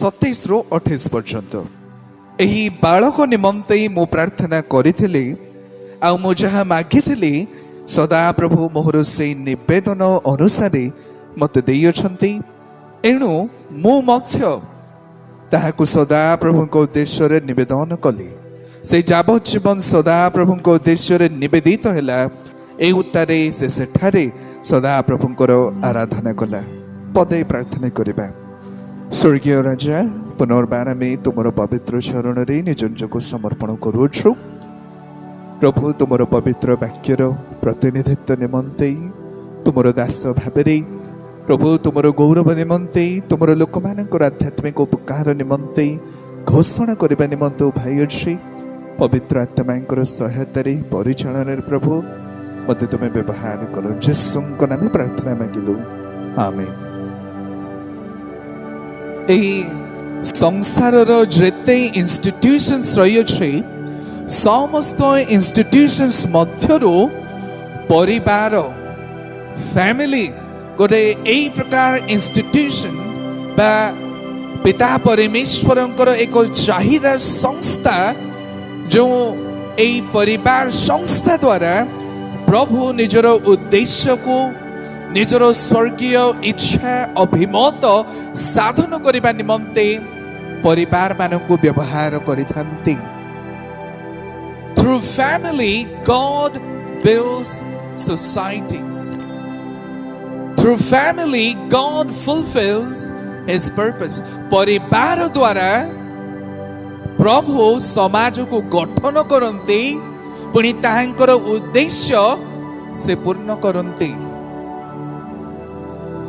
27 ରୁ 28 पर्यंत एही बालक निमंते मु प्रार्थना करिथिली आ मु जहा मागिथिली सदा प्रभु मोहर से निवेदन अनुसार मत देई अछंती एणु मु मध्य ताहाकु सदा प्रभु को उद्देश्य रे निवेदन कली से जावजीवन सदा प्रभु को उद्देश्य रे निवेदित हैला ए उत्तरे से सेठारे सदा प्रभुंकर आराधना कला पदे प्रार्थना करिबा। स्वर्गीय राजा पुनर्बार आम तुमर पवित्र चरण रे निज निजको समर्पण करूछु प्रभु तुमर पवित्र वाक्यर प्रतिनिधित्व निमंते तुमर दास भावरे प्रभु तुमर गौरव निमंते तुमर लोक मानकर आध्यात्मिक उपकार निमंते घोषणा करने निमंते भाई अच्छी पवित्र आत्मांकर सहायतार परिचालन प्रभु मत तुम व्यवहार कर जेसु नाम प्रार्थना मांगिलु आमेन। संसार जेते इंस्टीट्यूशंस रही अच्छे समस्त इंस्टीट्यूशंस मध्यरु परिवार फैमिली गोटे यही प्रकार इंस्टीट्यूशन बा पिता परमेश्वरंकर एक चाहिदा संस्था जो यही परिवार संस्था द्वारा प्रभु निजर उद्देश्य को निजर स्वर्गीय इच्छा अभिमत साधन करने निमंते परिवार मानकु व्यवहार करिथांती। Through family, God builds societies. Through family, God fulfills His purpose. परिवार द्वारा प्रभु समाज को गठन करते पुणी ताहांकर उद्देश्य से पूर्ण करते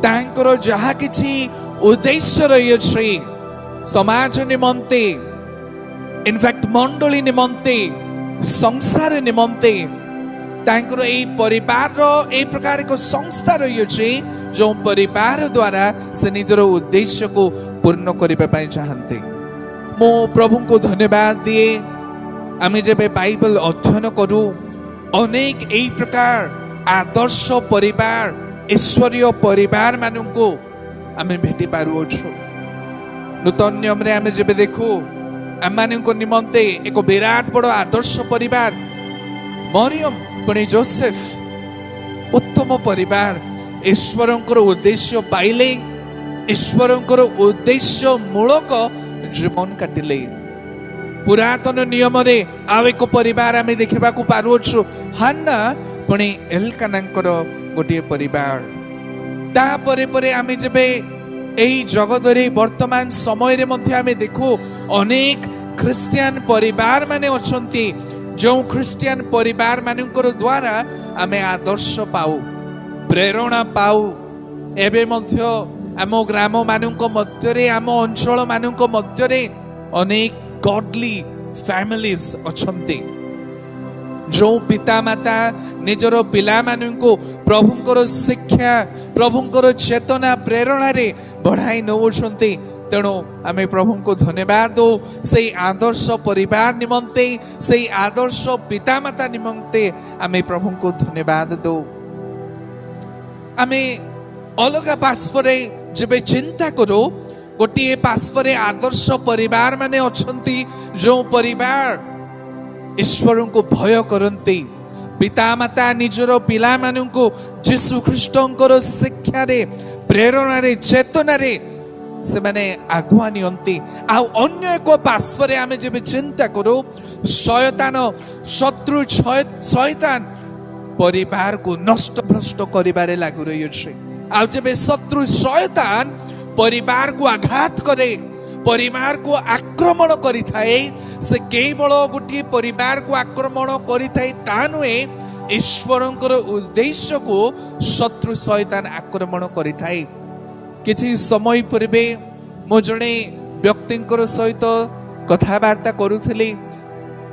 ताहांकर जहा किछि उद्देश्य रही अछि समाज निमंते इनफैक्ट मंडली निमंते संसार निमंते तांकर एई परिवार ए प्रकार एक संस्था रही अछि जो परिवार द्वारा से निजर उद्देश्य को पूर्ण करबा पई चाहते। मो प्रभु को धन्यवाद दिए आमे जेबे बाइबल अध्ययन करू अनेक एई प्रकार आदर्श परिवार ईश्वरीय परिवार माननको आमे भेटी पारू अछु। नूतन नियम रे आमे जेबे देखू आम माननको निमंते एक विराट बड़ आदर्श परिवार मरियम पुणी जोसेफ उत्तम परिवार ईश्वरंकर उद्देश्य पाइले ईश्वरंकर उद्देश्य मूलक जीवन काटिले। पुरातन नियम रे आउ एक परिवार आमे देखिबा को पारुछु हन्ना पुणी एल्कानांकर गोटे परिवार ता परे परे आमे जेबे एई जगत रे वर्तमान समय रे मध्ये आमे देखो अनेक क्रिश्चियन परिवार माने अछंती जो क्रिश्चियन परिवार मानकर द्वारा आमे आदर्श पाऊ प्रेरणा पाऊ एबे मध्य आम ग्राम मानक मध्य आम अंचल मानक मध्य अनेक गॉडली फैमिलीज अछंती जो पिता माता निजर पिला मानको प्रभुंकर शिक्षा प्रभुंकर चेतना प्रेरणा रे बढ़ाई नौछंती। तेणु आमे प्रभु को धन्यवाद दो से आदर्श परिवार निमंते से आदर्श पिता माता निमंते आमे प्रभु को धन्यवाद दो। आमे अलग पार्श्वरे जेबे चिंता करो गोटे पार्श्वरे आदर्श परिवार माने अछंती जो परिवार ईश्वर को भय करते पिता माता निजर पिला मानको यीशु ख्रीष्टंकर शिक्षा रे प्रेरणा रे चेतना रे से माने आगुआ नियंती आउ अन्य एक पार्श्वरे आमे जेबे चिंता करो शयतान शत्रु शैतान परिवार को नष्ट भ्रष्ट करिबारे लागु रही अछि। आउ जेबे शत्रु शैतान परिवार को आघात करे परिवार को आक्रमण करि थाए से केवल गोटे परिवार को आक्रमण करि थाए ता नुहे ईश्वरंकर उद्देश्य को शत्रु शैतान आक्रमण करि थाए। किछि समय पूर्वे मो जणे व्यक्तिंकर सहित कथावार्ता करुथिली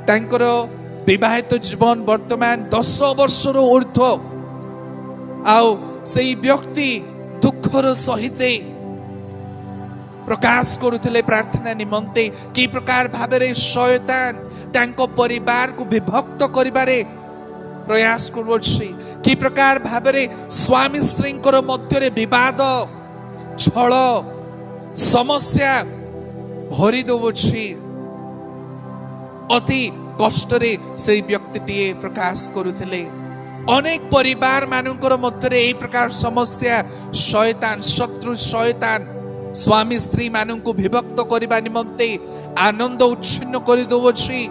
तांकर विवाहित जीवन वर्तमान 10 वर्षर ऊर्ध्व आउ सेई व्यक्ति दुखर सहित प्रकाश करुथिले प्रार्थना निमंते कि प्रकार भाबरे शयतान तांको परिवार को विभक्त करिबारे प्रयास करुछि कि प्रकार भाबरे स्वामी स्त्रींकर मध्यरे विवाद छल समस्या भरी दउछि अति कष्टरे से व्यक्तिटीए प्रकाश करुथिले अनेक परिवार मानकर मध्य यही प्रकार समस्या शयतान शत्रु शयतान स्वामी स्त्री मानू विभक्त करने निमंते आनंद उच्छिन्न कर दउछि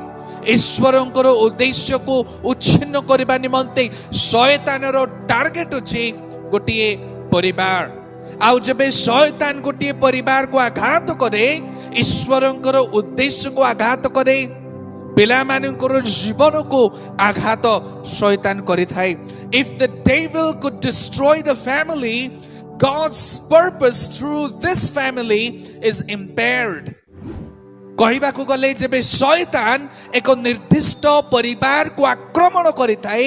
ईश्वरंकर उद्देश्य को उच्छिन्न करने निमंते शयतानर टार्गेट अछि गोटिए परिवार आउ जबे शयतान गोटिए परिवार को आघात करे ईश्वरंकर उद्देश्य को आघात करे पिला मानकर जीवन को आघात शयतान करिथाय if the devil could destroy the family God's purpose through this family is impaired. कहबा को गले जेबे शयतान एक निर्दिष्ट परिवार को आक्रमण करिथाय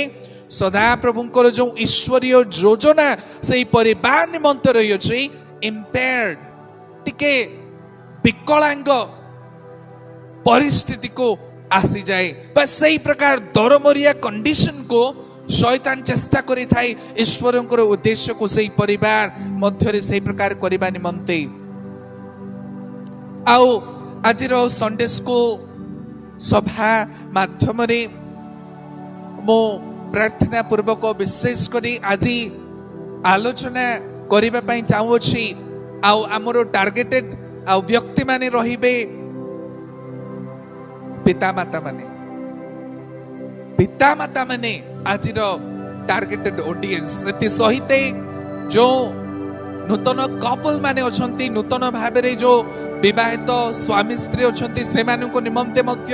सदा प्रभुंकर जो ईश्वरीय योजना से परिवार निमंत रही अछि impaired टिके विकलांग परिस्थिति को आसी जाए बस सही प्रकार दरमरिया कंडीशन को शयतान चेष्टा करि थाई ईश्वरंकर उद्देश्य को सही परिवार मध्य सही प्रकार करबा निमंते आउ आजिर संडे स्कूल सभा माध्यम रे मो प्रार्थना पूर्वक विशेष करी आज आलोचना करबा पई चाहूछि आउ हमरो टार्गेटेड आउ व्यक्ति माने रहिबे पिता माता माने आज टार्गेटेड ऑडियंस से सहित जो नूतन कपल माने अछंती नूतन भाबरे जो विवाहित स्वामी स्त्री अछंती से मानु को निमंते मध्य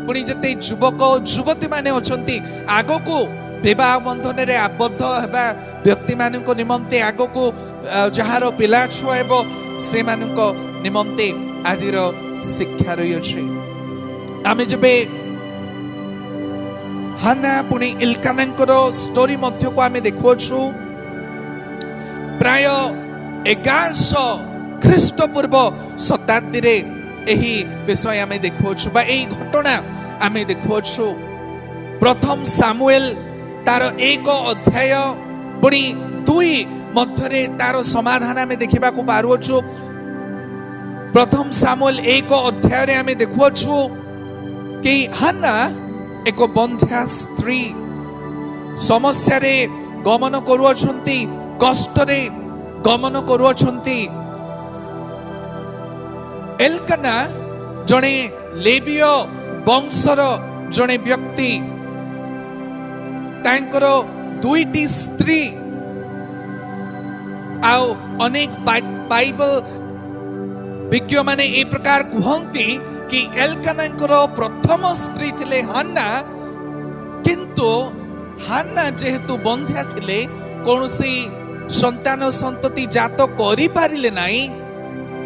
पुनी जते युवक युवती माने अछंती आगो को विवाह बंधन रे आबद्ध हेबा व्यक्ति मानु को निमंते आगो को जहारो पिला छुआ हेबो से मानु को निमंते आजिर शिक्षा रही अछि आमे जबे हाना पुणी इल्कानांकर स्टोरी मध्य को आमे देखुछु प्राय 1100 ख्रीष्टपूर्व शताब्दी रे एही विषय आमे देखुछु बा एही घटना आमे देखुछु प्रथम सामुएल तार 1 अध्याय पुणी 2 मध्य रे तार समाधान आमे देखिबा को पारुछु प्रथम सामुएल 1 अध्याय रे आमे देखुछु कि हाना एक बंध्या स्त्री समस्या रे गमन करुअछंती कष्ट रे गमन करुअछंती एल्काना जणे लेवीय वंशर जणे व्यक्ति तांकर दुईटी स्त्री आउ अनेक बाइबल विज्ञ माने ए प्रकार कहंती कि एल्कानांकर प्रथम स्त्री थिले हान्ना किंतु हान्ना जेहेतु बंध्या थिले कोनोसी संतान संतति जात करि पारिले नाही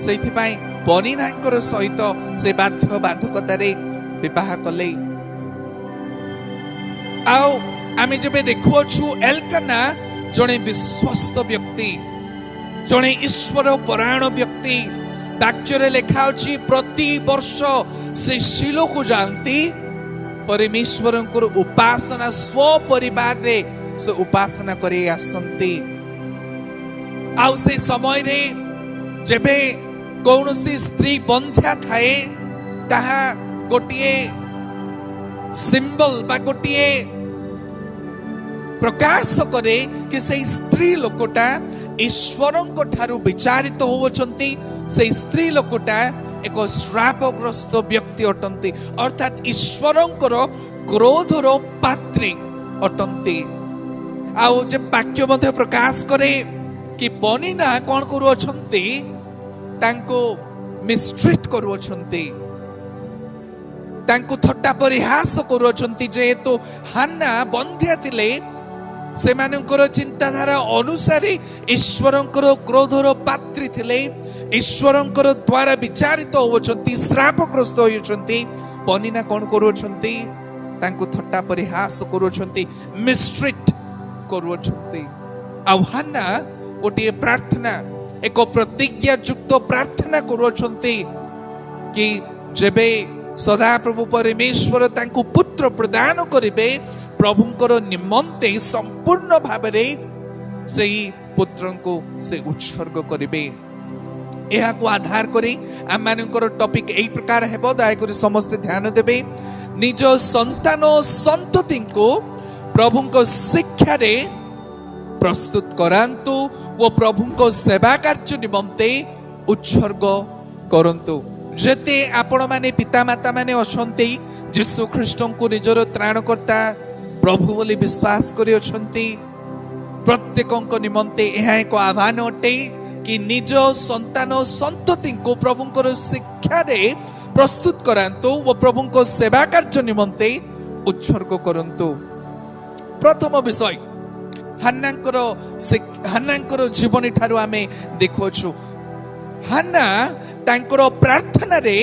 सेथि पई पनिनांकर सहित से बाध्य बाधकता रे विवाह कले आउ आमे जबे देखुछु एल्काना जणे विश्वस्त व्यक्ति जणे ईश्वर परायण व्यक्ति वाक्य लिखा अछि प्रति वर्ष से शिलो को जानती परमेश्वर उपासना स्व परिवार रे से उपासना करे आसंती आउ से समय रे जेबे कौनसी स्त्री बंध्या थाए ताहा गोटिए सिंबल बा गोटिए प्रकाश करे कि से स्त्री लोकटा ईश्वरंको ठारू विचारित होवछंती से स्त्री लोकटा एक श्रापग्रस्त व्यक्ति अटंती अर्थात ईश्वरंकर क्रोधर पात्री अटंती आउ जे वाक्य मध्य प्रकाश करे कि पनिना कोन करूछंती तांको मिस्ट्रीट करूछंती तांको थट्टा परिहास करूछंती जेहेतु हान्ना बंध्या थिले सेमानकर चिंताधारा अनुसार ईश्वरंकर क्रोधर पात्री थिले ईश्वरंकर द्वारा विचारित होवछंती श्रापग्रस्त होयछंती पनिना कोन करूछंती तांको थट्टा परिहास करूछंती मिस्ट्रीट करूछंती आ हान्ना गोटे प्रार्थना एक प्रतिज्ञा युक्त प्रार्थना करूछंती कि जेबे सदा प्रभु परमेश्वर तांको पुत्र प्रदान करिवे प्रभुंकर निमंते संपूर्ण भाव से पुत्र को से उत्सर्ग करिवे यह को आधार करी आम मानकर टॉपिक एई प्रकार हेबो दयाकरी समस्त ध्यान देबे निज संतान संतति को प्रभु को शिक्षा रे प्रस्तुत करांतु वो प्रभु को सेवा कार्य निमंते उत्सर्ग करंतु जते आपण माने पिता माता माने अछंती यीशु ख्रीष्ट को निजर त्राणकर्ता प्रभु बोली विश्वास करि अछंती प्रत्येक निमंते यह एक आह्वान अटे कि निज संतान संतति को प्रभु को शिक्षा रे प्रस्तुत करांतु वो प्रभु को सेवा कार्य निमंते उत्सर्ग करंतु। प्रथम विषय हान्नांकर जीवनी ठारू आमे देखुछु हान्ना तांकर प्रार्थना रे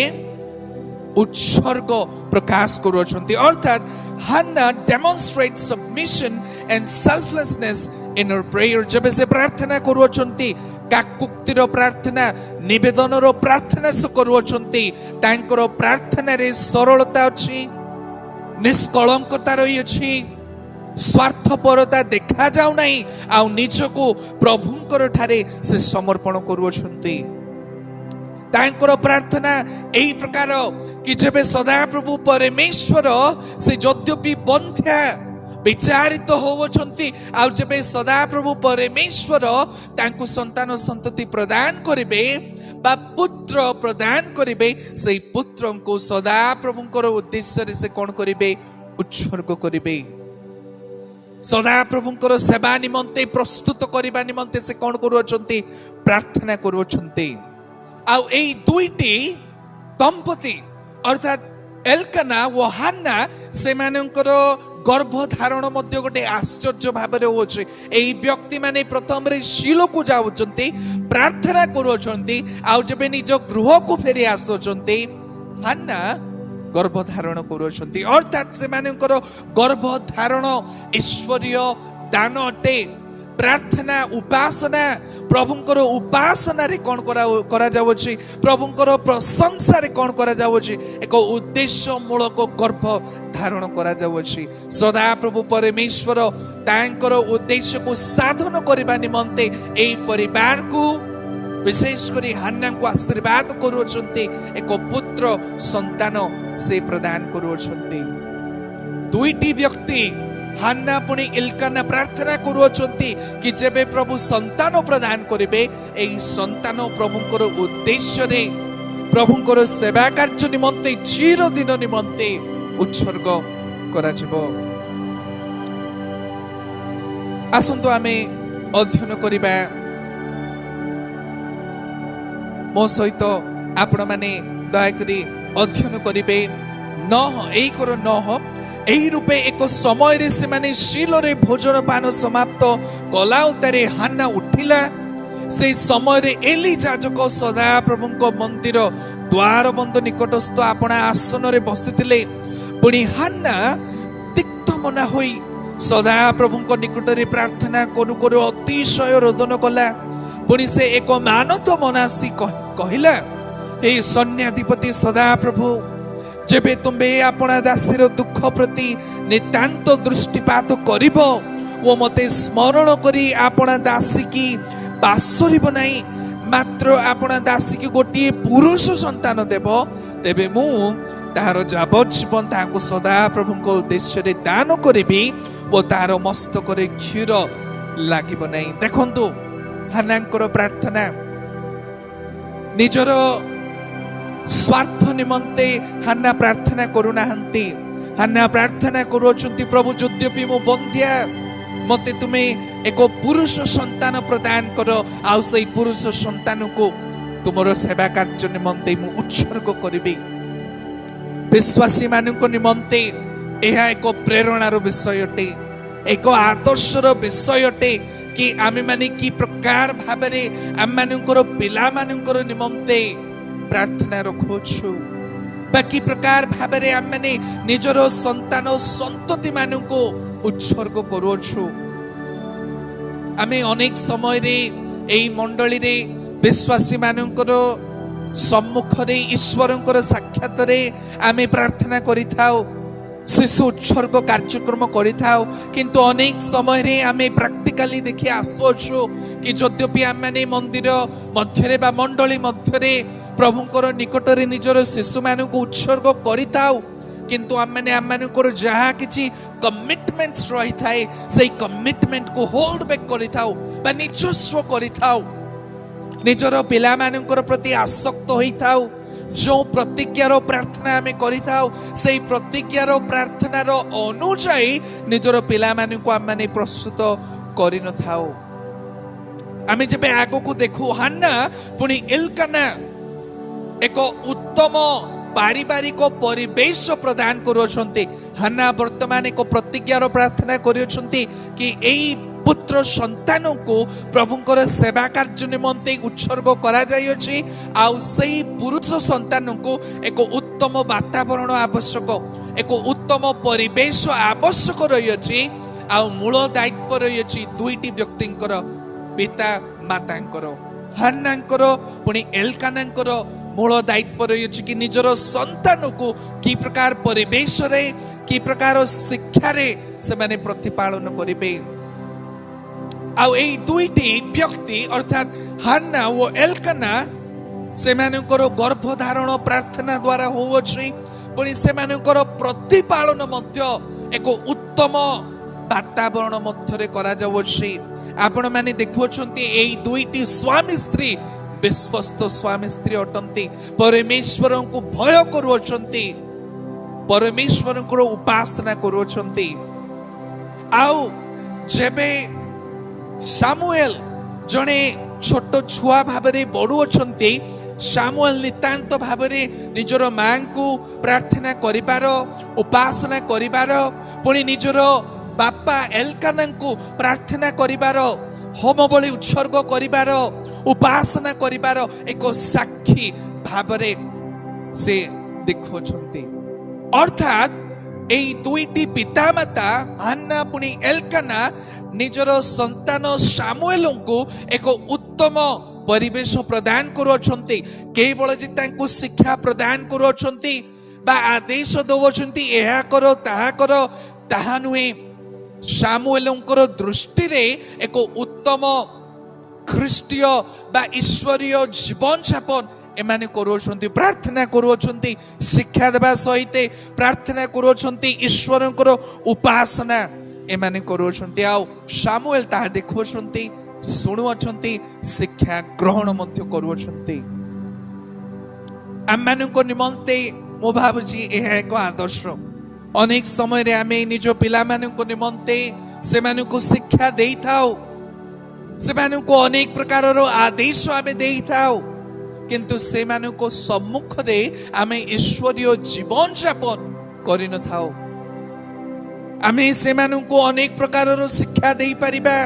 उत्सर्ग प्रकाश करुछंती अर्थात Hannah demonstrate submission and selflessness in her prayer जब से प्रार्थना करुछंती काकुक्तिर प्रार्थना निवेदन रो प्रार्थना से करुछंती तांकर प्रार्थना रे सरलता अछि निष्कलंकता रही अछि स्वार्थपरता देखा जाऊ नहीं आउ निजको प्रभुंकर ठारे से समर्पण करुछंती तांकर प्रार्थना एई प्रकार कि जेबे सदा प्रभु परमेश्वर से यद्यपि बंध्या विचारित होवछंती आउ जेबे सदा प्रभु परमेश्वर तांकु संतान संतति प्रदान करिबे बा पुत्र प्रदान करिबे सेई पुत्रंको सदा प्रभुंकर उद्देश्य रे से कोन करिबे उत्सर्ग करिबे सदा प्रभुंकर सेवा निमंते प्रस्तुत करिबा निमंते से कोन करूछंती प्रार्थना करूछंती आउ एई दुईटी दंपति अर्थात एल्काना व हान्ना से मानकर गर्भधारण मध्य गोटे आश्चर्य भाव होचे एई व्यक्ति माने प्रथम रे शीलो को जाउचंती प्रार्थना करूछंती आउ जबे निज गृह को फेरी आसुचंती हान्ना गर्भधारण करूछंती अर्थात से मानकर गर्भधारण ईश्वरीय दान अटे प्रार्थना उपासना प्रभुंकर उपासना रे कोन करा जाउछि प्रभुंकर प्रशंसा रे कोन करा जाउछि एक उद्देश्य मूलक गर्भ धारण करा जाउछि सदा प्रभु परमेश्वर तांकर उद्देश्य को साधन करबा निमंते एई परिवार को विशेष करी हान्ना को आशीर्वाद करूछंती एक पुत्र संतान से प्रदान करूछंती दुईटी व्यक्ति हान्ना पुणी इल्काना प्रार्थना करूछंती कि जेबे प्रभु संतान प्रदान करिबे एई संतान प्रभुंकर उद्देश्य रे प्रभुंकर सेवा कार्य निमंते चिरदिन निमंते उत्सर्ग करा जिवो। आसंतु आमे अध्ययन करिबा मो सहित आपण माने दया करी अध्ययन करिबे 9 एही रूपे एक समय रे से माने शीलो रे भोजन पान समाप्त कला उतारे हान्ना उठिला से समय रे एली याजक सदा प्रभु को मंदिर द्वार बंद निकटस्थ आपना आसन रे बसिथिले पुणी हान्ना तिक्त मना होई सदा प्रभु को निकट रे प्रार्थना करू करू अतिशय रोदन कला पुणी से एक मानत मनासी कहिला हे सैन्याधिपति सदा प्रभु जेबे तुम्बे अपना दासीर दुख प्रति नितांत दृष्टिपात करिबो वो मते स्मरण करी अपना दासी की बासुरी बनाई मात्र अपना दासी की गोटे पुरुष संतान देबो तेबे मु तार जाबजीवन ताको सदा प्रभु को उद्देश्य रे दान करिबी वो तार मस्तक रे क्षीर लागिबो नाही। देखंतु हान्नांकर प्रार्थना निजर स्वार्थ निमंते हान्ना प्रार्थना करूनाहंती हान्ना प्रार्थना करूछंती प्रभु यद्यपि मो बंध्या मते तुमे एक पुरुष संतान प्रदान करो आउ सेई पुरुष संतान को तुमरो सेवा कार्य निमंते मु उत्सर्ग करिबी। विश्वासी मानक निमंते एहा एक प्रेरणार विषय अटे एक आदर्शर विषय अटे कि आमे माने की प्रकार भाबरे आम मानकर पिला मानकर निमंते प्रार्थना रखुछु बाकी प्रकार भाबरे आम माने निजर संतान संतति माननको उत्सर्ग करूछु। आमे अनेक समय रे एई मंडली रे विश्वासी मानकर सम्मुख रे ईश्वरंकर साक्षात रे आमे प्रार्थना करिथाओ शिशु उत्सर्ग कार्यक्रम करिथाउ किंतु अनेक समय रे आमे प्रैक्टिकली देखि आसोछु कि यद्यपि आमे मंदिर मध्यरे बा मंडली मध्यरे प्रभुंकर निकट रे निजर शिशु मानु को उत्सर्ग करिथाउ किंतु आमको जहाँ किसी कमिटमेंट्स रही थाए से कमिटमेंट को होल्ड बैक करिथाउ बा निजस्व करिथाउ निजर पिला मानकर प्रति आसक्त होइथाउ जो प्रतिज्ञार प्रार्थना आमे करिथाउ से प्रतिज्ञार प्रार्थनार अनुଯାयी निजर पिला मानकु आमे प्रस्तुत करिन थाउ आमे जेबे आगो को देखु हन्ना पुनी एल्काना एक उत्तम पारिवारिक परिवेश प्रदान करुछंती हन्ना वर्तमान एक प्रतिज्ञार प्रार्थना करुछंती कि एई पुत्र संतान को प्रभुंकर सेवा कार्य निमंते उत्सर्ग करा जाय अछि आउ सेई पुरुष संतान को एक उत्तम वातावरण आवश्यक एक उत्तम परिवेश आवश्यक रही अछि आउ मूल दायित्व रही अछि दुईटी व्यक्तिंकर पिता मातांकर हन्नांकर पुनी एल्कानांकर मूल दायित्व रही अछि कि निजर संतान को की प्रकार परिवेश रे की प्रकार शिक्षा रे से माने प्रतिपालन करिबे आउ एई दुईटी व्यक्ति अर्थात हन्ना और एल्काना से मानकर गर्भधारण प्रार्थना द्वारा होउछि पुनी से मानकर प्रतिपालन मध्य एक उत्तम वातावरण मध्य रे करा जाउछि आपण माने देखुछंती एई दुईटी स्वामी स्त्री विश्वस्त स्वामी स्त्री अटंती परमेश्वर को भय करुछंती परमेश्वर को उपासना करुछंती आउ जेबे सामुएल जने छोट छुआ भाबरे बड़ू अछंती सामुएल नितांत भाबरे निजर मां को प्रार्थना करिबार उपासना करिबार पुनी निजर बापा एल्काना को प्रार्थना करिबार होम बलि उत्सर्ग करिबार उपासना करिबार एक साक्षी भाबरे से देखुछंती अर्थात एई दुईटी पितामाता हन्ना पुनी एल्काना निजर संतान सामुएल को एक उत्तम परिवेश प्रदान करुछंती केवल जे तांको शिक्षा प्रदान करुछंती बा आदेश दउछंती एहा करो ताहा नुहे सामुएलंकर दृष्टि रे एक उत्तम ख्रीष्टीय बा ईश्वरीय जीवन यापन एमाने करुछंती प्रार्थना करुछंती शिक्षा देबा सहित प्रार्थना करुछंती ईश्वरंकर उपासना एमाने करुछंती आउ सामुएल ताहा देखुछंती सुनुछंती शिक्षा ग्रहण मध्य करुछंती आममानक निमंते मो भाबुची एहा एक आदर्श अनेक समय रे आमे निज पिला मानक निमंते से मानक शिक्षा देई थाओ से मानक अनेक प्रकार रो आदेश आमे देई थाओ किंतु से मानक सम्मुख रे आमे ईश्वरीय जीवन यापन करिन थाओ आमे से मानक अनेक प्रकार रो शिक्षा देई परिबा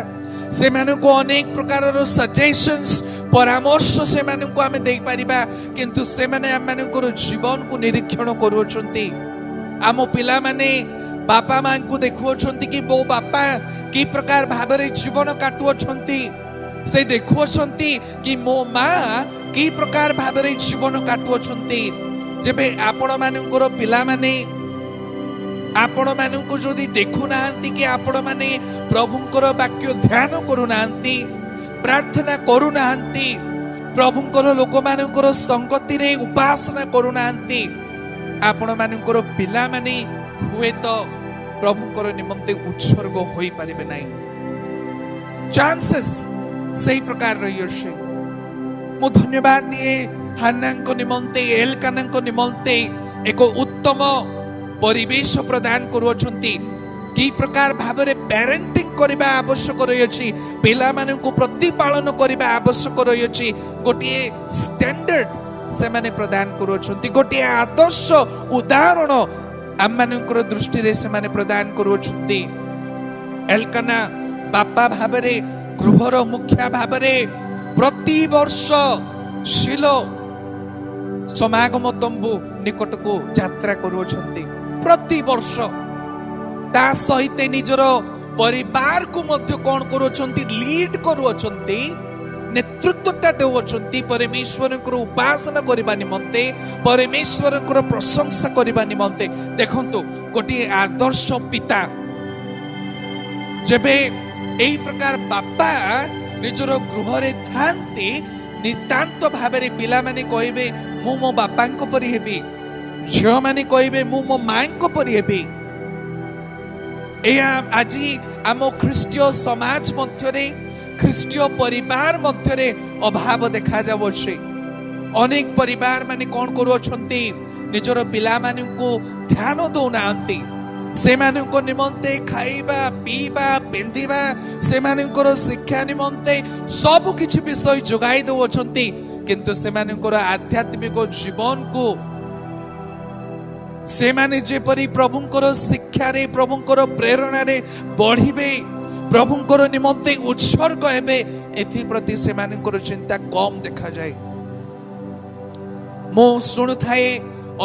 से मानक अनेक प्रकार रो सजेशंस परामर्श से मानक आमे देई परिबा किंतु से माने आम मानक जीवन को निरीक्षण करूछंती आम पिला माने बापा मां को देखुछंती कि बो बापा की प्रकार भाबरे जीवन काटुछंती से देखुछंती कि मो मां की प्रकार भाबरे जीवन काटुछंती जेबे आपण मानकर पिला माने आपण मानक जदि देखु नांती कि आपण माने प्रभुंकर वाक्य ध्यान करू नांती प्रार्थना करू नांती प्रभुंकर लोक मानकर संगति रे उपासना करू नांती आपण मानकर पिला माने हुए तो प्रभुंकर निमंते उत्सर्ग होई परिबे नाही चांसेस सही प्रकार रहियो मो धन्यवाद दिए हन्नांको निमंते एल्कानांको निमंते एक उत्तम परिवेश प्रदान करुछंती की प्रकार भाबरे पेरेंटिंग करिबा आवश्यक रहिछि पिला मानकु प्रतिपालन करिबा आवश्यक रहिछि गोटिए स्टैंडर्ड से माने प्रदान करुछंती गोटिए आदर्श उदाहरण आम मानकर दृष्टि रे से माने प्रदान करुछंती एल्काना बापा भाबरे गृहर मुखिया भाबरे प्रति वर्ष शिलो समागम तंबू निकट को यात्रा करुछंती प्रति वर्ष ता सहित निजर परिवार को मध्य कौन करुछंती लीड करुछंती नेतृत्वता देउछन्ति परमेश्वरको उपासना करबा निमन्ते परमेश्वरको प्रशंसा करबा निमन्ते देखंतु गोटे आदर्श पिता जेबे एई प्रकार बापा निजर गृह रे थांती नितांत भाबरे पिला माने कहबे मु मो बापांको परि हेबी झियो माने कहबे मु मो मांको परि हेबी एया आजी आमो ख्रीष्टीय समाज मध्यरे ख्रीष्टीय परिवार मध्यरे अभाव देखा जावछे अनेक परिवार माने कोन करूछन्ति निजर पिला मानकु ध्यान दउनांती से मानक निमंते खाइबा पीबा पिंधिबा से मानकर शिक्षा निमंते सब किछि विषय जोगाई दउछन्ति किंतु से मानकर आध्यात्मिक जीवन को से माने जेपरि प्रभुंकर शिक्षा रे प्रभुंकर प्रेरणा रे बढ़िबे प्रभुंकर निमंते उत्सर्ग हेबे एथि प्रति से मानकर चिंता कम देखा जाए मो सुनु थाए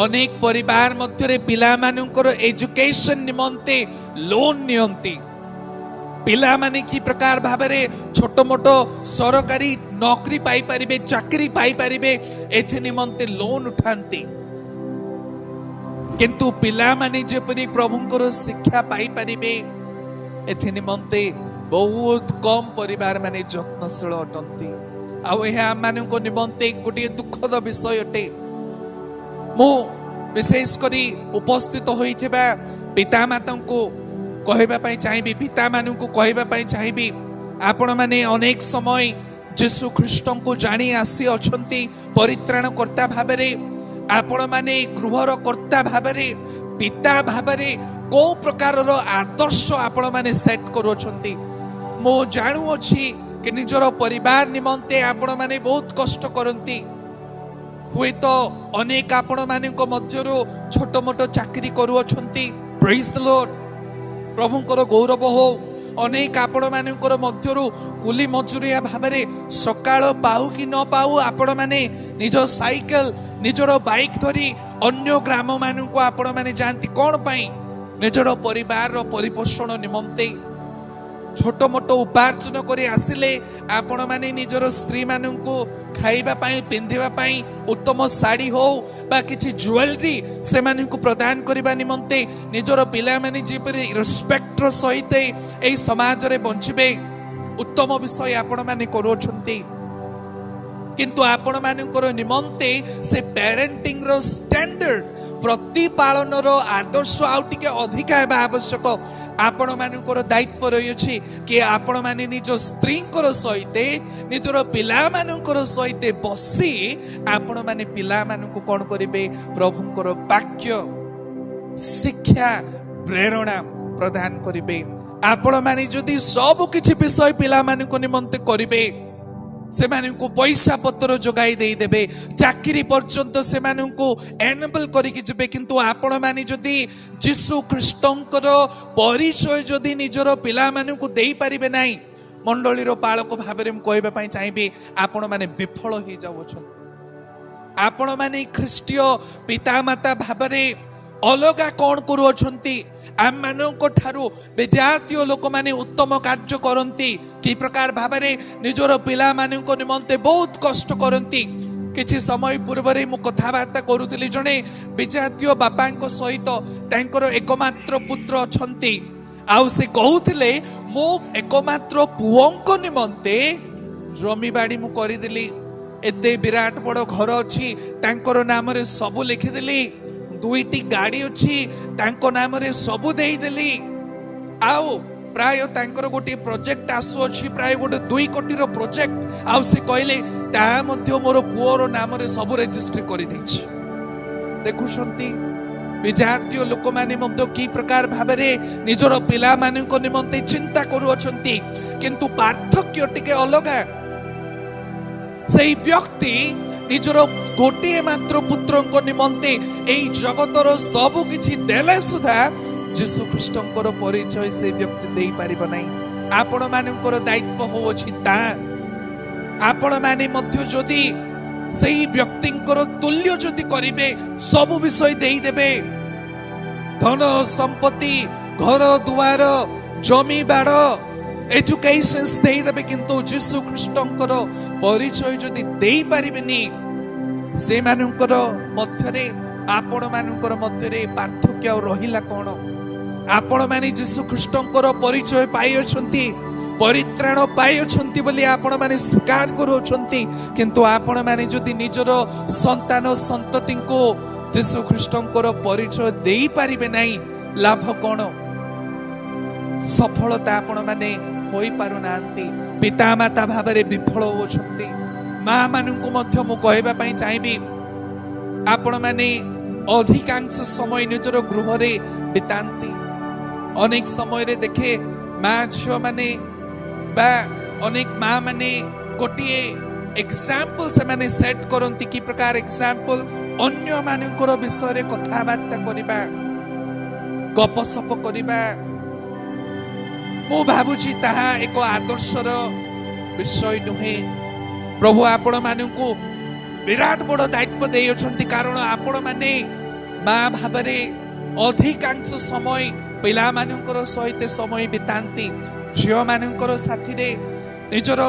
अनेक परिवार मध्यरे पिला मानकर एजुकेशन निमंते लोन नियंती पिला माने की प्रकार भाबरे छोट मोट सरकारी नौकरी पाई परिबे चाकरी पाई परिबे एथि निमंते लोन उठांती किंतु पिला माने जेपरि प्रभुंकर शिक्षा पाई परिबे एथि निमंते बहुत कम परिवार माने यत्नशील अटंती आ एहा मानक निमंते गोटे दुखद विषय अटे मु विशेष करी उपस्थित होइथिबा पिता माता को कहबा पई चाहिबी पिता मानु को कहबा पई चाहिबी आपण माने अनेक समय यीशु ख्रीष्ट को जानी आसी अछंती परित्राण कर्ता भाबरे आपण माने गृहर कर्ता भाबरे पिता भाबरे को प्रकार रो आदर्श आपण माने सेट करू अछंती मो जानु अछि कि निजर परिवार निमंते आपण माने बहुत कष्ट करंती हुए तो अनेक आपण मानक मध्यरु छोट मोट चाकरी करूछंती प्रेज द लॉर्ड प्रभुंकर गौरव हो अनेक आपण मानकर मध्यरु कुली मजुरिया भाबरे सकाळ पाउ कि न पाउ आपण माने निज साइकल निजर बाइक धरी अन्य ग्राम मानक आपण माने जानती कोन पई निजर परिवार रो परिपोषण निमंते छोट मोट उपार्जन करी आसिले आपण माने निजर स्त्री मानकु खाइबा पाई पिंधिबा पाई उत्तम साड़ी हो बा किछि ज्वेलरी से मानकु प्रदान करिबा निमंते निजर पिला माने जेपरि रिस्पेक्ट रो सहित एई समाज रे बंचिबे उत्तम विषय आपण माने करूछंती किंतु आपण मानकर निमंते से पेरेंटिंग रो स्टैंडर्ड प्रतिपालन रो आदर्श आउ टिके अधिका हेबा आवश्यक आपण मानकर दायित्व रही कि आपण माने निज स्त्री सहित निजर पिला मानकर सहित बसी आपण माने पिला मानकु कोन करिवे प्रभुंकर वाक्य शिक्षा प्रेरणा प्रदान करिवे आपण माने जदि सब किछि विषय पिला मानकु निमंते करिवे से मानकु पैसा पत्र जोगाई दे देबे चाकरी पर्यंत से मानकु एनेबल करिकि जेबे किंतु आपण माने जदि यीशु ख्रीष्टंकर परिचय जदि निजर पिला मानकु देई परिबे नाही मंडली रो पालक भाबरे म कहबा पई चाहिबे आपण माने विफल हो जाउछंती आपण माने ख्रीष्टीय पिता माता भाबरे अलगा कोन करूछंती आम मानक ठारू विजातीय लोक माने उत्तम कार्य करंती कि प्रकार भाबरे निजर पिला मानक निमंते बहुत कष्ट करंती किछि समय पूर्वरे मु कथावार्ता करूतिली जणे विजातीय बापांको सहित तांकर एकमात्र पुत्र अछंती आउ से कहूतिले मो एकमात्र पुओंको निमंते जमी बाड़ी मु करिदिली एते विराट बड़ घर अछि तांकर नाम रे सब लिखिदिली दुईटी गाड़ी अच्छी तांको नाम रे सबु देई देली आउ प्राय तांकर गोटे प्रोजेक्ट आसु अछि प्राय गोटे 2 कोटी रो प्रोजेक्ट आउ से कहले ता मध्य मोर पुओर नाम रे सब रजिस्टर करि दैछि देखुछंती विजातीय लोक माने मध्य की प्रकार भाबरे निजर पिला मानक निमंते चिंता करू अछंती किंतु पार्थक्य टिके अलगा सेई व्यक्ति निजर गोटे मात्र पुत्रंको निमंते एई जगतर सब किछि देले सुधा यीशु ख्रीष्टंकर परिचय से व्यक्ति देई परिबो नै आपण मानकर दायित्व हो अछि ता आपण माने मध्य जदि सेई व्यक्तिंकर तुल्य जदि करिवे सब विषय देई देबे धन संपत्ति घर दुआर जमी बाड़ एजुकेशंस देदेवे किंतु जीशु ख्रीष्टंकर परिचय जदि देई परिबेनी से मानकर मध्यरे आपण मानकर मध्यरे पार्थक्य रहिला कोन आपण माने जीशु ख्रीष्टंकर परिचय पाई अछंती परित्राण पाई अछंती बोली आपण माने स्वीकार करू अछंती किंतु आपण माने जदि निजर संतान संतति को जीशु ख्रीष्टंकर परिचय देई परिबे नाही लाभ कोन सफलता आपण माने होई पारु नांती पिता माता भाबरे विफल होछंती मां माननकु मध्य मु कहबा पई चाहबी आपण माने अधिकांश समय निजर गृह रे बितांती अनेक समय रे देखे मां झियो माने बा अनेक मां माने गोटिए एग्जांपल से माने सेट करंती की प्रकार एग्जांपल अन्य मानकर विषय रे कथा बार्ता करिबा गपसप करिबा मु भाबुची ताहा एक आदर्शर विषय नुहे प्रभु आपण मानकु विराट बड़ दायित्व दे अछंती कारण आपण माने मां भाबरे अधिकांश समय पिला मानकर सहित समय बितांती झियो मानकर साथी रे निजर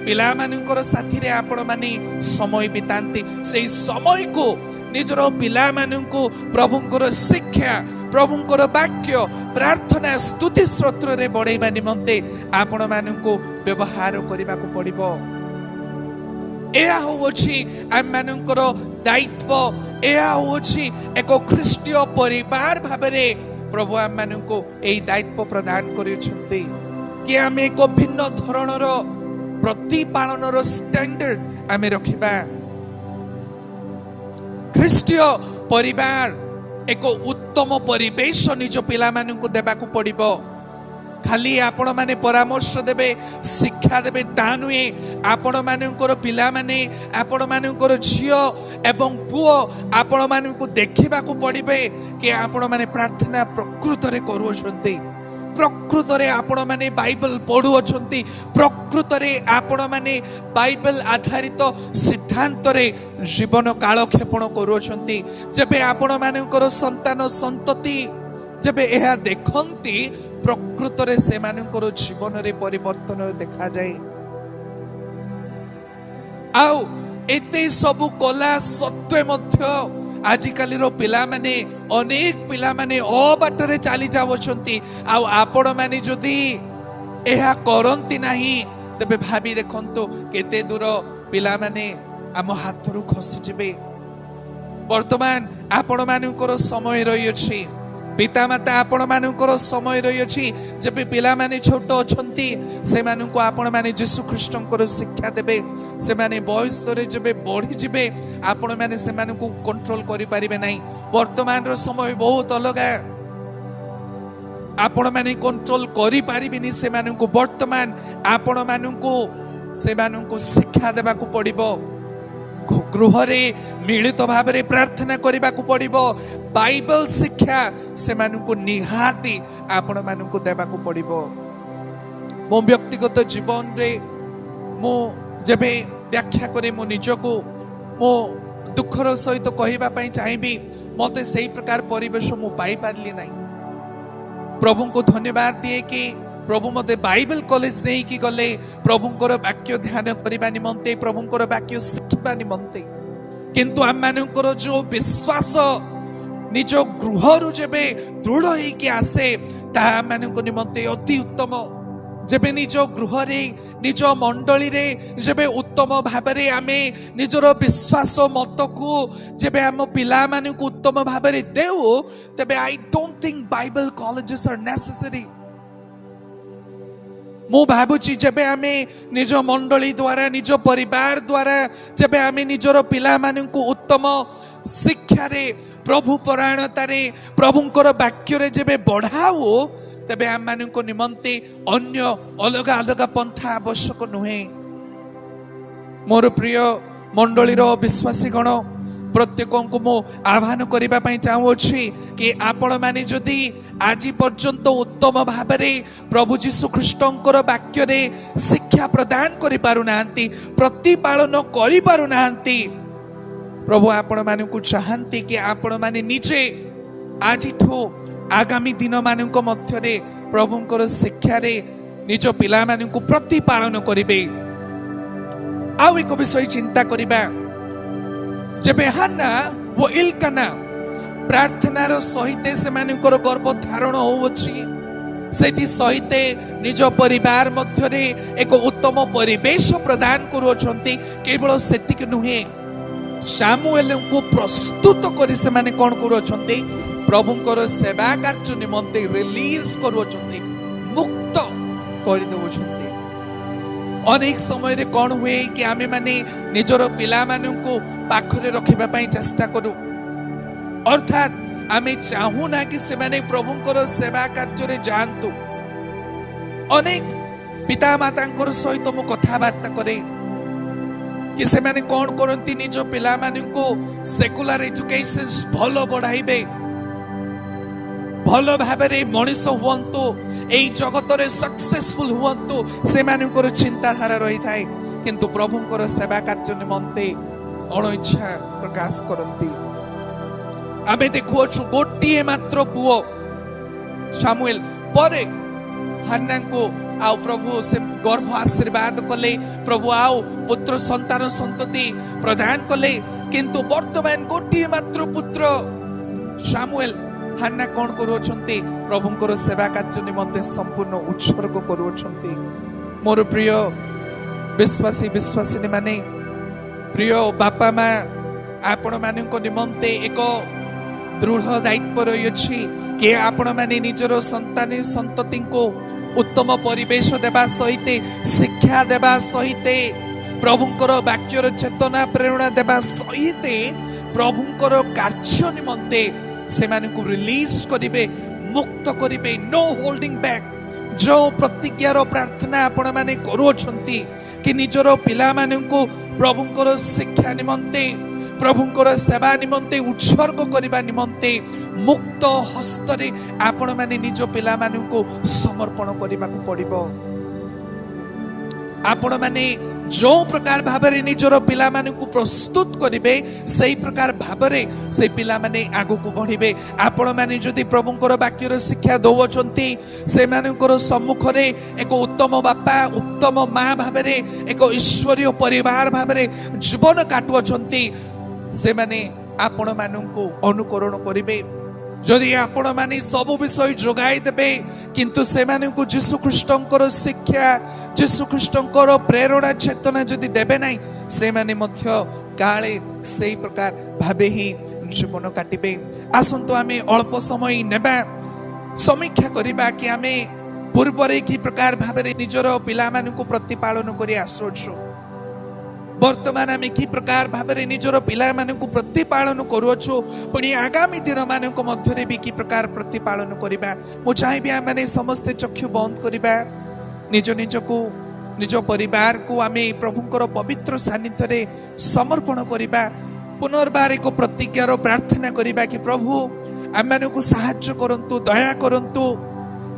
पिला मानकर साथी रे आपण माने समय बितांती सेई समय को निजर पिला मानकु प्रभुंकर शिक्षा प्रभुंकर वाक्य प्रार्थना स्तुति स्तोत्र रे बढ़ाइबा निमंते आपण मानकु व्यवहार करबा को पड़िबो एया होछि आम मानकर दायित्व एया होछि एक ख्रीष्टीय परिवार भाबरे प्रभु आम मानकु एई दायित्व प्रदान करिसंती कि आमे एक भिन्न धरणर प्रतिपालनर स्टैंडर्ड आमे रखिबा ख्रीष्टीय परिवार एक उत्तम परिवेश निज पिला मानकु देबाकू पड़िबो खाली आपण माने परामर्श देबे शिक्षा देबे ता नुहे आपण मानकर पिला माने आपण मानकर झियो एवं पुओ आपण मानकु देखिबाकू पड़िबे कि आपण माने प्रार्थना प्रकृत रे करूछंती प्रकृत रे आपण माने बाइबल पढु अछंती प्रकृत रे आपण माने बाइबल आधारित सिद्धांत रे जीवन कालक्षेपण करूछंती जेबे आपण मानकर संतान संतति जेबे एहा देखंती प्रकृत रे से मानकर जीवन रे परिवर्तन देखा जाए आउ एते सब कला सत्वे मध्य आजिकाली रो पिला माने अनेक पिला माने अबाटरे चली जावछंती आ आपण माने जदी एहा करंती नाही तबे भाबी देखंतो केते दूर पिला माने आम हाथरू खसी जेबे वर्तमान आपण मानकर समय रही अछि पिता माता आपण मानकर समय रही अछि जेबे पिला माने छोट अछंती से मानकु आपण माने यीशु ख्रीष्टंकर शिक्षा देबे से माने बयस रे जेबे बढ़ी जिबे आपण माने से मानकु कंट्रोल करि परिबे नाही वर्तमान रो समय बहुत अलगा आपण माने कंट्रोल करि परिबिनी से मानकु वर्तमान आपण मानकु से मानकु शिक्षा देबाकू पड़िबो गृह रे मिलित भाव रे प्रार्थना करबा को पड़िबो बाइबल शिक्षा से मानकु निहाती आपण मानकु देबा को पड़िबो मो व्यक्तिगत जीवन रे मो जेबे व्याख्या करे मो निजको मो दुखर सहित कहबा पई चाहबी मते सही प्रकार परिवेश मु पाई पारली नाही प्रभु को धन्यवाद दिए कि प्रभु मते बाइबल कॉलेज नहीं कि गले प्रभुंकर वाक्य ध्यान करबा निमंते प्रभुंकर वाक्य शिखबा निमंते किंतु आम मानकर जो विश्वास निज गृह रु जेबे दृढ़ होई कि आसे ता मानक निमंते अति उत्तम जेबे निज गृह रे निज मंडली रे जेबे उत्तम भाव रे आमे निजर विश्वास मत को जेबे हम पिला मानक उत्तम भाव रे देउ तबे I don't think Bible colleges are necessary मु भाबुची जेबे आमे निज मंडली द्वारा निज परिवार द्वारा जेबे आमे निजर पिला मानकु उत्तम शिक्षा रे प्रभु परायणता रे प्रभुंकर वाक्य रे जेबे बढ़ाओ तबे आम मानक निमंते अन्य अलग अलग पंथा आवश्यक नुहे मोर प्रिय मंडलीर विश्वासी गण प्रत्येक को मो आह्वान करबा पई चाहूछि कि आपण माने जदि आज पर्यंत उत्तम भाव रे प्रभु यीशु ख्रीष्टंकर वाक्य रे शिक्षा प्रदान करि पारु नांती प्रतिपालन करि पारु नांती प्रभु आपण मानकु चाहंती कि आपण माने निजे आज ठो आगामी दिन मानक मध्य रे प्रभुंकर शिक्षा रे निज पिला मानकु प्रतिपालन करिबे। आउ एक विषय चिंता करिबा, जेबे हन्ना वो इल्काना प्रार्थनार सहिते सेमानकर गर्भ धारण होउछि, सेठी सहिते निज परिवार मध्यरे एक उत्तम परिवेश प्रदान करूछंती। केवल सेतिक नुहे, सामुएल को प्रस्तुत करी से माने कोन करूछंती, प्रभुंकर सेवा कार्य निमंते रिलीज करूछंती, मुक्त कर देउछंती। अनेक समय रे कोन हुए कि आमे माने निजर पिला मानकु पाखरे रखिबा पई चेष्टा करू, अर्थात आमे चाहू ना कि से माने प्रभुंकर सेवा कार्य रे जानतु। अनेक पिता मातांकर सहित मु कथाबार्ता करे कि से माने कोन करंती, निज पिला मानकु सेकुलर एजुकेशन भलो बढ़ाइबे, भलो भाबरे मनीष हुअंतु, एई जगत रे सक्सेसफुल हुअंतु, से मानकर चिंताधारा रही थाए। किंतु प्रभुंकर सेवा कार्य निमंते अणइच्छा प्रकाश करंती। आमे देखुछु गोटिए मात्र पुओ सामुएल परे हन्ना को आउ प्रभु से गर्भ आशीर्वाद कले, प्रभु आउ पुत्र संतान संतति प्रदान कले। किंतु वर्तमान गोटिए मात्र पुत्र सामुएल हन्ना कोन करूछंती, प्रभुंकर सेवा कार्य निमंते संपूर्ण उत्सर्ग करूछंती। मोर प्रिय विश्वासी विश्वासिनी माने, प्रिय बापा माँ, आपण मानक निमंते एक दृढ़ दायित्व रही अछि कि आपण माने निजर संतानी संतति को उत्तम परिवेश देवा सहित, शिक्षा देवा सहित, प्रभुंकर वाक्यर चेतना प्रेरणा देवा सहित, प्रभुंकर कार्य निमंते से मानकु रिलीज करिवे, मुक्त करिवे, नो होल्डिंग बैक। जो प्रतिज्ञार प्रार्थना आपण माने करूछंती कि निजर पिला मानकु प्रभुंकर शिक्षा निमंते, प्रभुंकर सेवा निमंते उत्सर्ग करबा निमंते मुक्त हस्तरे आपण माने निज पिला मानकु समर्पण करबा को पड़िबो। आपण माने जो प्रकार भाबरे निजर पिला मानकु प्रस्तुत करिवे, सही प्रकार भाबरे से पिला माने आगु को बढ़िबे। आपण माने जदि प्रभुंकर वाक्यर शिक्षा दोवचंती, से मानकर सम्मुख रे एक उत्तम बापा उत्तम माँ भाबरे एक ईश्वरीय परिवार भाबरे जीवन काटुअछंती, से माने आपण मानकु अनुकरण करिवे। जदि आपण माने सब विषय जोगाई देबे, किंतु से मानकु यीशु ख्रीष्टंकर शिक्षा, यीशु ख्रीष्टंकर प्रेरणा चेतना जदि देबे नाही, से माने मध्य काले सेही प्रकार भाबे ही जीवन काटिबे। आसंतो आमे अल्प समय नेबा समीक्षा करिबा कि आमे पूर्वरे कि प्रकार भाबरे निजर पिला मानकु प्रतिपालन करि आसुछु, वर्तमान आमे कि प्रकार भाबरे निजर पिला मानकु प्रतिपालन करूछु, पुणी आगामी दिन मानक मध्यरे भी कि प्रकार प्रतिपालन करिबा। मु चाहेबी आमे समस्त चक्षु बंद करिबा, निज निजको निज परिवार को आमे प्रभुंकर पवित्र सानिध्य रे समर्पण करिबा। पुनर्बार एक प्रतिज्ञार प्रार्थना करिबा कि प्रभु आमମାନଙ୍କୁ साहाय्य करंतु, दया करंतु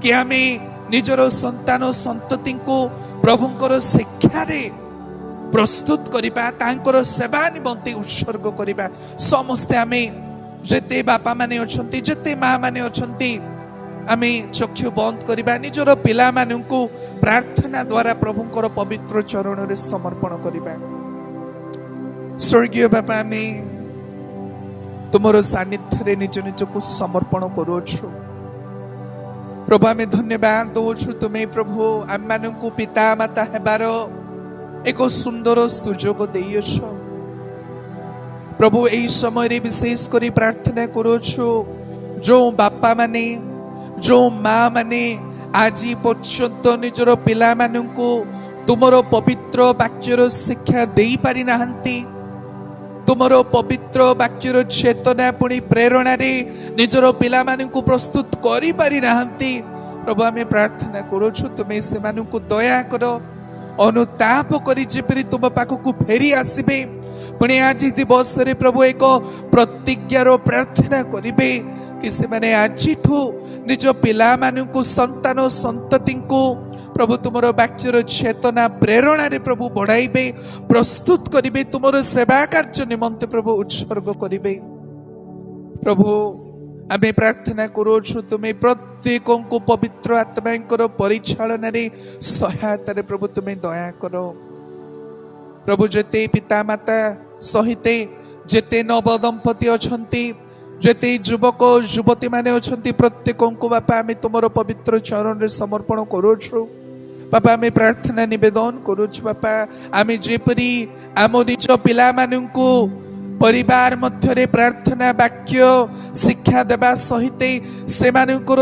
कि आमे निजर संतान संतति को प्रभुंकर शिक्षा रे प्रस्तुत करिबा, तांकर सेवा निमंते उत्सर्ग करिबा। समस्ते आमे जेते बापा माने अछंती, जेते माँ माने अछंती, आमे चक्षु बंद करिबा, निजर पिला मानकु प्रार्थना द्वारा प्रभुंकर पवित्र चरण रे समर्पण करिबा। स्वर्गीय बापा, आमे तुमर सानिध्य रे निज निजको समर्पण करूछु। प्रभु आमे धन्यवाद दउछु, तुमे प्रभु आम मानकु पिता माता हेबार एक सुंदर सुजोग देइछ। प्रभु एही समय रे विशेष करी प्रार्थना करूछु, जो बापा माने जो माँ माने आजी पर्यंत निजर पिला मानकु तुमर पवित्र वाक्यर शिक्षा देई पारि नाहंती, तुमर पवित्र वाक्यर चेतना पुणी प्रेरणा रे निजर पिला मानकु प्रस्तुत करि पारि नाहंती। प्रभु आमे प्रार्थना करूछु, तुमे से मानकु दया करो, अनुताप करी जेपरि तुम पाखकु फेरी आसीबे। पुणी आज दिवस रे प्रभु एक प्रतिज्ञार प्रार्थना करिबे कि से माने आजिठु निज पिला मानकु संतान संतति को प्रभु तुमर वाक्यर चेतना प्रेरणा रे प्रभु बढ़ाइबे, प्रस्तुत करिबे, तुमर सेवा कार्य निमंते प्रभु उत्सर्ग करिबे। प्रभु आमे प्रार्थना करूछु तुम्हें प्रत्येक को पवित्र आत्मा परिचालन सहायता प्रभु तुम्हें दया करो प्रभु जेते पिता माता सहिते जेते नवदंपति अछंती जेते युवक युवती माने अछंती प्रत्येक को बापा आमे तुमर पवित्र चरण रे समर्पण करूछु बापा आमे प्रार्थना निवेदन करूछु बापा आमे जेपरी आम निज पिला माननकु परिवार मध्य प्रार्थना वाक्य शिक्षा देवा सहित से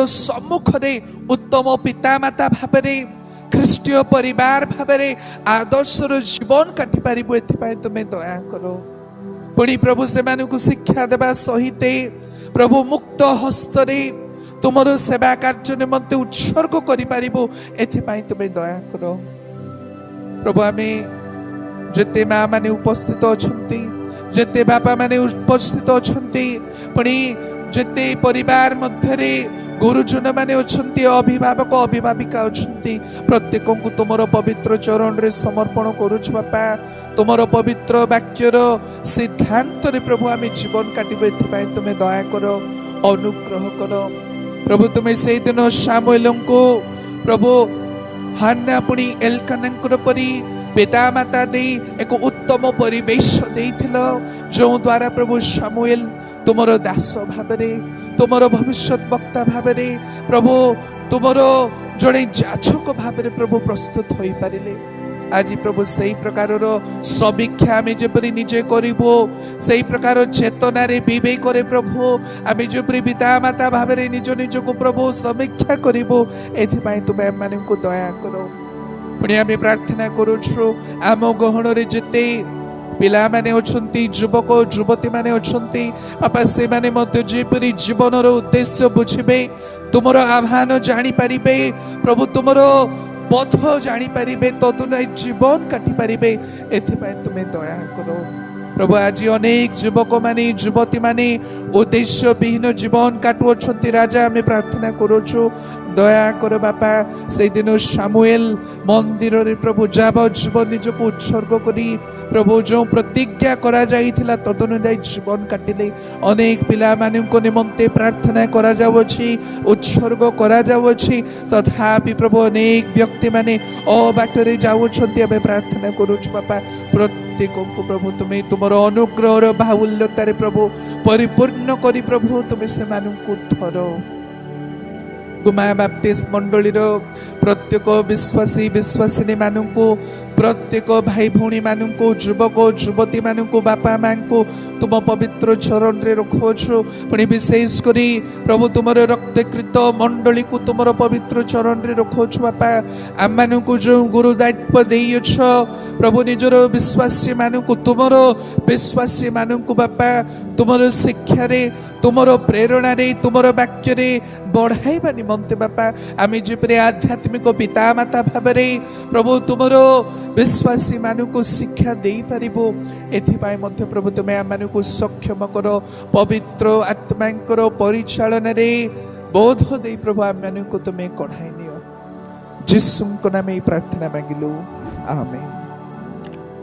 सम्मुख उत्तम पिता माता भाव ख्रीष्टीय परिवार भाव आदर्शर जीवन काटि पारिबु एथिपाई तुमे दया करो पुणी प्रभु से शिक्षा देवा सहित प्रभु मुक्त हस्तरे तुमर सेवा कार्य निमंते उत्सर्ग करि पारिबु एथिपाई तुमे दया करो प्रभु आमे जेते मां माने उपस्थित अछंती जेते बापा माने उपस्थित अछंती पुणी जेते परिवार मध्यरे गुरुजन माने अछंती अभिभावक अभिभाविका अछंती प्रत्येक को तुमर पवित्र चरण रे समर्पण करूछु बापा तुमर पवित्र वाक्यर सिद्धांत रे प्रभु आमे जीवन काटिबो एथिपाई तुमे दया करो अनुग्रह करो प्रभु तुमे सेई दिन सामुएल को प्रभु हान्ना पुणी एल्कानांकर परी पिता माता दे एक उत्तम परिवेश देइथिलो जो द्वारा प्रभु सामुएल तुमर दास भावरे तुमर भविष्य वक्ता भावरे प्रभु तुमर जड़े जाचक भावरे प्रभु प्रस्तुत होई पारिले आज प्रभु सही प्रकार समीक्षा आम जपरी निजे करिबो सही प्रकार चेतना रे विवेक रे प्रभु आम जपरी पिता माता भावरे निज निज को प्रभु समीक्षा करिबो एथिपाई तुमे माने को दया करो पुणी आम प्रार्थना करूछु आम गहन रे जेते पिला माने अछंती युवक युवती माने अछंती बापा से माने मध्य जेपरी जीवनर उद्देश्य बुझिबे तुमरो आह्वान जानी पारिबे प्रभु तुमरो पथ जानी पारिबे तदुनाई जीवन काटि पारिबे एथिपाई तुमे दया करो प्रभु आज अनेक युवक माने युवती माने उद्देश्य विहीन जीवन काटु अछंती राजा आमे प्रार्थना करूछु दया करो बापा से दिन सामुएल मंदिर रे प्रभु जाब जीवन निज को उत्सर्ग करी प्रभु जो प्रतिज्ञा करा जाइथिला तदनुसार जीवन काटिले अनेक पिला मानक निमंते प्रार्थना करा जावछि उत्सर्ग करा जावछि तथापि प्रभु अनेक व्यक्ति माने अबाटरे जाउछन्ति आबे प्रार्थना करूछु बापा प्रत्येक को प्रभु तुमे तुमर अनुग्रह बाहुल्यतारे प्रभु परिपूर्ण करी प्रभु तुमे से मानकु धरो गुमा बाप्टिस्ट मंडली प्रत्येक विश्वासी विश्वासिनी मानू प्रत्येक भाई भौणी मानू युवक युवती मानू बापा माँ को तुम पवित्र चरण रे रखुछु पुणी विशेष करी प्रभु तुम रक्तकृत मंडली को तुम पवित्र चरण रे रखुछु बापा आम मानू जो गुरु दायित्व देइछ प्रभु निजर विश्वासी मानू तुम विश्वासी मानू बापा तुम शिक्षा रे तुमर प्रेरणा रे तुमर वाक्य रे बढ़ाइबा निमंते बापा आमे जेपरि आध्यात्मिक पिता माता भावरे प्रभु तुमर विश्वासी मानू शिक्षा दे पारिबो एथिपाई मध्य प्रभु तुमे आम मानू सक्षम करो पवित्र आत्मांकर परिचालन रे बोध दे प्रभु आम मानू तुमे कढ़ाई नियो जिसुंक नामे प्रार्थना मांगिलु आमेन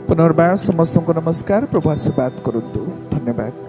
पुनर्बार समस्त को नमस्कार प्रभु आशीर्वाद करंतु धन्यवाद।